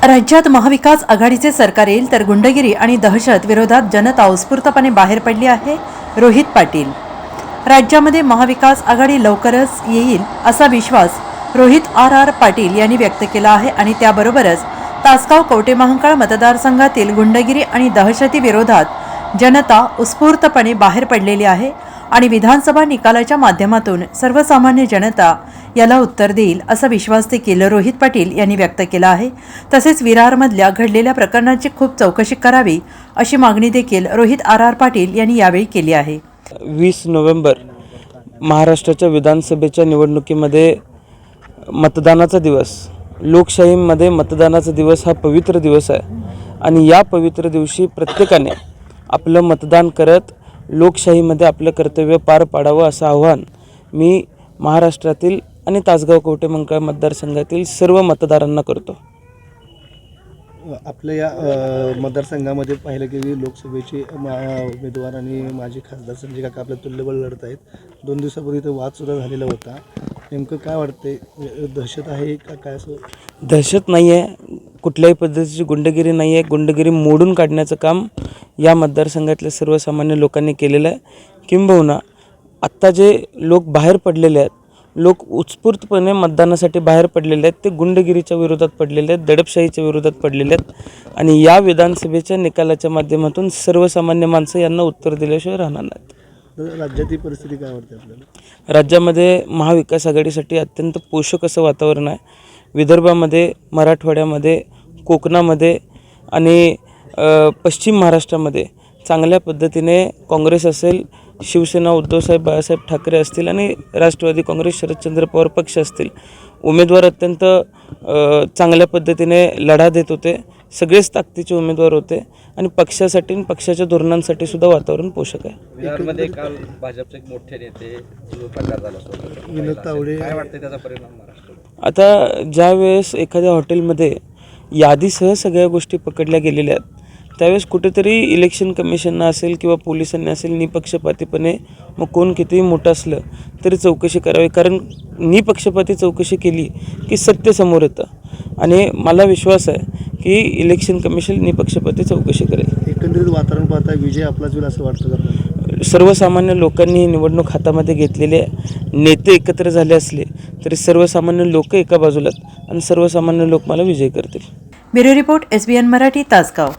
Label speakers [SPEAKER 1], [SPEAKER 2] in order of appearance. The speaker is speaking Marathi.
[SPEAKER 1] राज्यात महाविकास आघाडीचे सरकार येईल तर गुंडगिरी आणि दहशत विरोधात जनता उत्स्फूर्तपणे बाहेर पडली आहे. रोहित पाटील. राज्यामध्ये महाविकास आघाडी लवकरच येईल असा विश्वास रोहित पाटील यांनी व्यक्त केला आहे आणि त्याबरोबरच तासगाव कवठेमहांकाळ मतदारसंघातील गुंडगिरी आणि दहशती विरोधात जनता उत्स्फूर्तपणे बाहेर पडलेली आहे आणि विधानसभा निकालाच्या माध्यमातून सर्वसामान्य जनता याला उत्तर देईल असा विश्वास देखील रोहित पाटील यांनी व्यक्त केला आहे. तसेच विरारमधल्या घडलेल्या प्रकरणाची खूप चौकशी करावी अशी मागणी देखील रोहित पाटील यांनी यावेळी केली आहे.
[SPEAKER 2] 20 नोव्हेंबर महाराष्ट्राच्या विधानसभेच्या निवडणुकीमध्ये मतदानाचा दिवस, लोकशाहीमध्ये मतदानाचा दिवस हा पवित्र दिवस आहे आणि या पवित्र दिवशी प्रत्येकाने आपलं मतदान करत लोकशाहीमध्ये आपलं कर्तव्य पार पाडावं असं आव्हान मी महाराष्ट्रातील आणि तासगाव कवठेमहांकाळ मतदारसंघातील सर्व मतदारांना करतो.
[SPEAKER 3] आपल्या या मतदारसंघामध्ये पाहिलं की लोकसभेचे उमेदवार आणि माजी खासदार संजय काका आपल्या तुल्यबळ लढत आहेत. 2 दिवसापूर्वी तो वाद सुद्धा झालेला होता. नेमकं काय वाटतंय, दहशत आहे का काय? असं
[SPEAKER 2] दहशत नाही आहे, कुठल्याही पद्धतीची गुंडगिरी नाही आहे. गुंडगिरी मोडून काढण्याचं काम या मतदारसंघातल्या सर्वसामान्य लोकांनी केलेलं आहे. किंबहुना आत्ता जे लोक बाहेर पडलेले आहेत, लोक उत्स्फूर्तपणे मतदानासाठी बाहेर पडलेले आहेत, ते गुंडगिरीच्या विरोधात पडलेले आहेत, दडपशाहीच्या विरोधात पडलेले आहेत आणि या विधानसभेच्या निकालाच्या माध्यमातून सर्वसामान्य माणसं यांना उत्तर दिल्याशिवाय राहणार नाहीत.
[SPEAKER 3] राज्यातील परिस्थिती काय वाटते आपल्याला?
[SPEAKER 2] राज्यामध्ये महाविकास आघाडीसाठी अत्यंत पोषक असं वातावरण आहे. विदर्भामध्ये, मराठवाड्यामध्ये, कोकणामध्ये आणि पश्चिम महाराष्ट्रामध्ये चांगल्या पद्धतीने काँग्रेस असेल, शिवसेना उद्धवसाहेब बाळासाहेब ठाकरे असतील आणि राष्ट्रवादी काँग्रेस शरदचंद्र पवार पक्ष असतील, उमेदवार अत्यंत चांगल्या पद्धतीने लढा देत होते. सगळेच ताकदीचे उमेदवार होते आणि पक्षासाठी आणि पक्षाच्या धोरणांसाठी सुद्धा वातावरण पोषक आहे.
[SPEAKER 4] बिहारमध्ये काल भाजपचे एक मोठे नेते जो प्रकार झाला
[SPEAKER 3] विनोद तावडे,
[SPEAKER 4] काय वाटतं त्याचा परिणाम महाराष्ट्रावर?
[SPEAKER 2] आता ज्या वेळेस एखाद्या हॉटेलमध्ये यादीसह सगळ्या गोष्टी पकडल्या गेलेल्या आहेत, त्यावेळेस कुठेतरी इलेक्शन कमिशननं असेल किंवा पोलिसांनी असेल निपक्षपातीपणे, मग कोण कितीही मोठं असलं तरी चौकशी करावी. कारण निपक्षपाती चौकशी केली की सत्य समोर येतं आणि मला विश्वास आहे की इलेक्शन कमिशन निपक्षपाती चौकशी करेल.
[SPEAKER 3] एकंदरीत वातावरण पाहता विजय आपलाच होईल असं वाटतं का?
[SPEAKER 2] सर्वसामान्य लोकांनी ही निवडणूक हातामध्ये घेतलेली आहे. नेते एकत्र झाले असले तरी सर्वसामान्य लोक एका बाजूला आणि सर्वसामान्य लोक मला विजय करतील.
[SPEAKER 1] Bureau report SBN Marathi, Tasgaon.